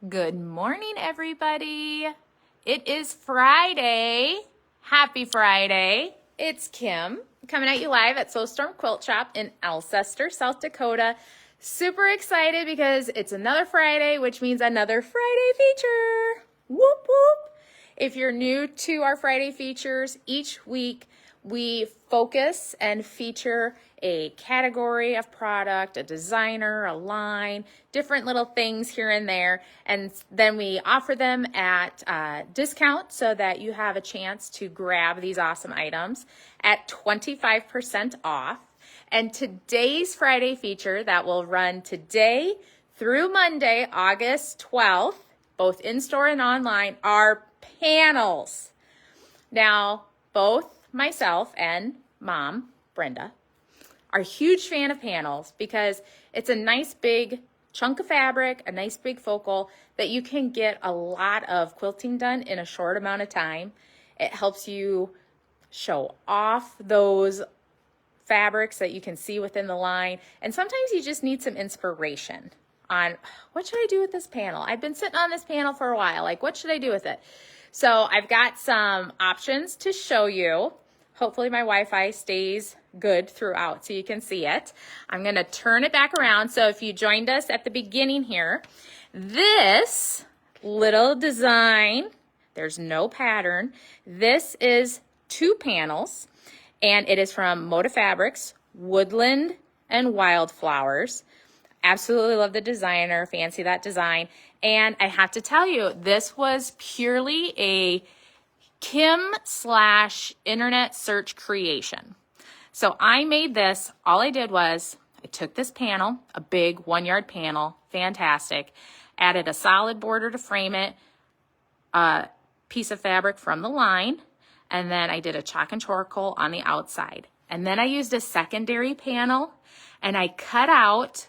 Good morning, everybody. It is Friday. Happy Friday. It's Kim coming at you live at Soul Storm Quilt Shop in Alcester, South Dakota. Super excited because it's another Friday, which means another Friday feature. Whoop, whoop. If you're new to our Friday features, each week we focus and feature a category of product, a designer, a line, different little things here and there, and then we offer them at discount so that you have a chance to grab these awesome items at 25% off. And today's Friday feature that will run today through Monday, August 12th, both in-store and online, are panels. Now, both myself and Mom, Brenda, are a huge fan of panels because it's a nice big chunk of fabric, a nice big focal that you can get a lot of quilting done in a short amount of time. It helps you show off those fabrics that you can see within the line. And sometimes you just need some inspiration on what should I do with this panel? I've been sitting on this panel for a while. Like, what should I do with it? So I've got some options to show you. Hopefully my Wi-Fi stays good throughout so you can see it. I'm going to turn it back around. So if you joined us at the beginning here, this little design, there's no pattern. This is 2 panels, and it is from Moda Fabrics, Woodland and Wildflowers. Absolutely love the designer, fancy that design. And I have to tell you, this was purely a Kim/internet search creation. So I made this, all I did was I took this panel, a big 1-yard panel, fantastic, added a solid border to frame it, a piece of fabric from the line, and then I did a chalk and charcoal on the outside. And then I used a secondary panel and I cut out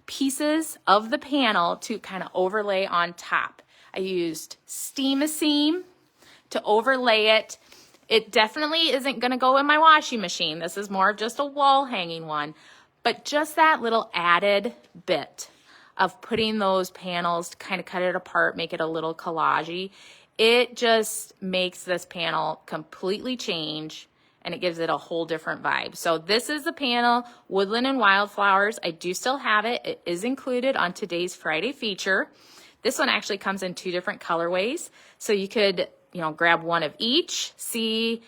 pieces of the panel to kind of overlay on top. I used Steam-A-Seam to overlay it. It definitely isn't going to go in my washing machine. This is more of just a wall hanging one. But just that little added bit of putting those panels to kind of cut it apart, make it a little collage-y, it just makes this panel completely change and it gives it a whole different vibe. So this is the panel, Woodland and Wildflowers. I do still have it. It is included on today's Friday feature. This one actually comes in 2 different colorways. So you could, grab one of each, see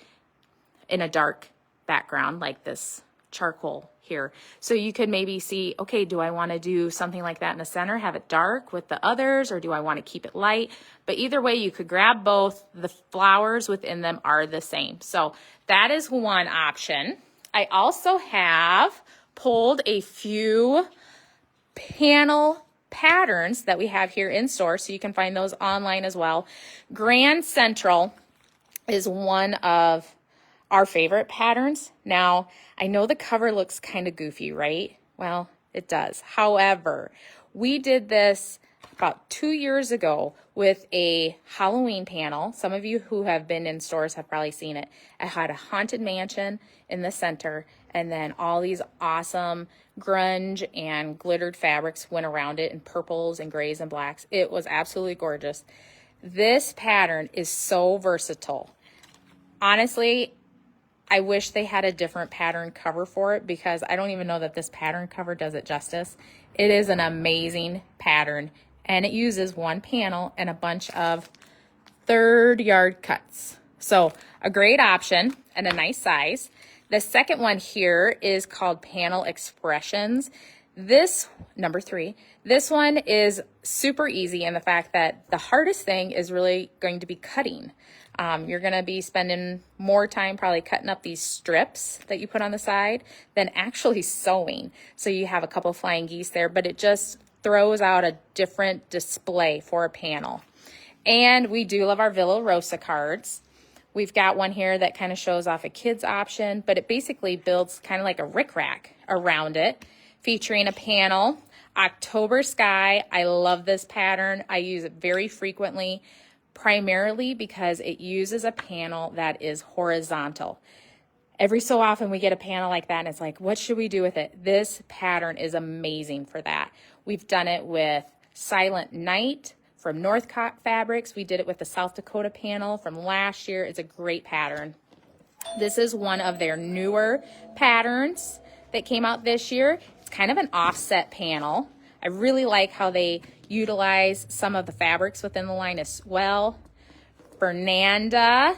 in a dark background like this charcoal here. So you could maybe see, okay, do I want to do something like that in the center, have it dark with the others, or do I want to keep it light? But either way, you could grab both. The flowers within them are the same. So that is one option. I also have pulled a few panel patterns that we have here in store, so you can find those online as well. Grand Central is one of our favorite patterns. Now, I know the cover looks kind of goofy, right? Well, it does. However, we did this about 2 years ago with a Halloween panel. Some of you who have been in stores have probably seen it. It had a haunted mansion in the center, and then all these awesome grunge and glittered fabrics went around it in purples and grays and blacks. It was absolutely gorgeous. This pattern is so versatile. Honestly, I wish they had a different pattern cover for it because I don't even know that this pattern cover does it justice. It is an amazing pattern, and it uses 1 panel and a bunch of 3rd yard cuts. So a great option and a nice size. The second one here is called Panel Expressions. This, number 3, this one is super easy in the fact that the hardest thing is really going to be cutting. You're going to be spending more time probably cutting up these strips that you put on the side than actually sewing. So you have a couple flying geese there, but it just throws out a different display for a panel. And we do love our Villa Rosa cards. We've got one here that kind of shows off a kid's option, but it basically builds kind of like a rickrack around it, featuring a panel. October Sky, I love this pattern. I use it very frequently, primarily because it uses a panel that is horizontal. Every so often we get a panel like that and it's like, what should we do with it? This pattern is amazing for that. We've done it with Silent Night from Northcott Fabrics. We did it with the South Dakota panel from last year. It's a great pattern. This is one of their newer patterns that came out this year. It's kind of an offset panel. I really like how they utilize some of the fabrics within the line as well. Fernanda,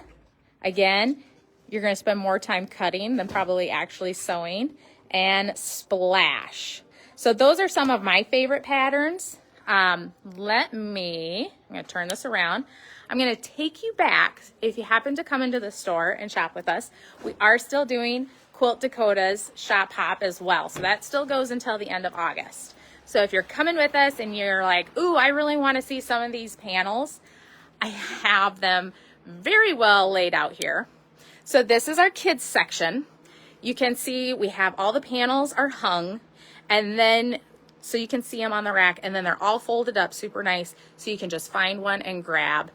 again, you're going to spend more time cutting than probably actually sewing. And Splash. So those are some of my favorite patterns. I'm going to turn this around. I'm going to take you back. If you happen to come into the store and shop with us, we are still doing Quilt Dakota's Shop Hop as well. So that still goes until the end of August. So if you're coming with us and you're like, ooh, I really want to see some of these panels, I have them very well laid out here. So this is our kids section. You can see we have all the panels are hung, and then so you can see them on the rack, and then they're all folded up super nice, so you can just find one and grab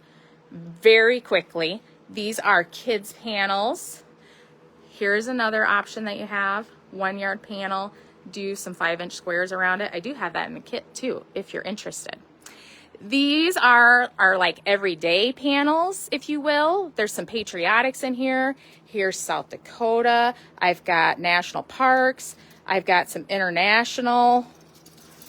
very quickly. These are kids panels. Here's another option that you have, 1 yard panel, do some 5-inch squares around it. I do have that in the kit too, if you're interested. These are like everyday panels, if you will. There's some patriotics in here. Here's South Dakota. I've got national parks. I've got some international.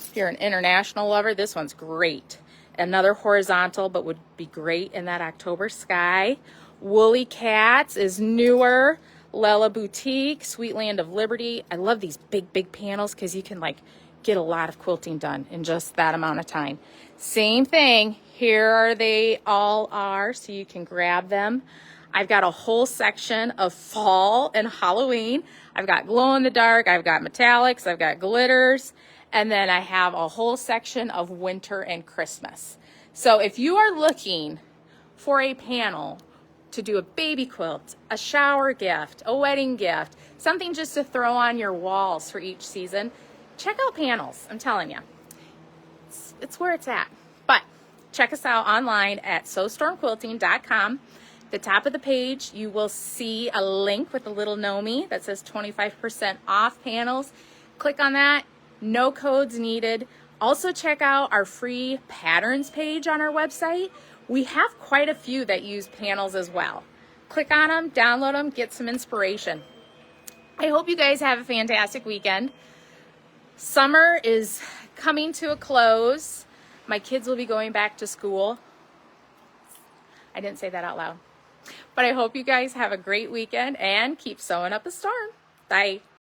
If you're an international lover, this one's great. Another horizontal, but would be great in that October sky. Woolly Cats is newer. Lella Boutique, Sweet Land of Liberty. I love these big panels because you can like get a lot of quilting done in just that amount of time. Same thing, here they all are, so you can grab them. I've got a whole section of fall and Halloween. I've got glow in the dark, I've got metallics, I've got glitters, and then I have a whole section of winter and Christmas. So if you are looking for a panel to do a baby quilt, a shower gift, a wedding gift, something just to throw on your walls for each season, check out panels. I'm telling you, it's where it's at. But check us out online at sewstormquilting.com. The top of the page, you will see a link with a little Nomi that says 25% off panels. Click on that. No codes needed. Also check out our free patterns page on our website. We have quite a few that use panels as well. Click on them, download them, get some inspiration. I hope you guys have a fantastic weekend. Summer is coming to a close. My kids will be going back to school. I didn't say that out loud. But I hope you guys have a great weekend and keep sewing up a storm. Bye.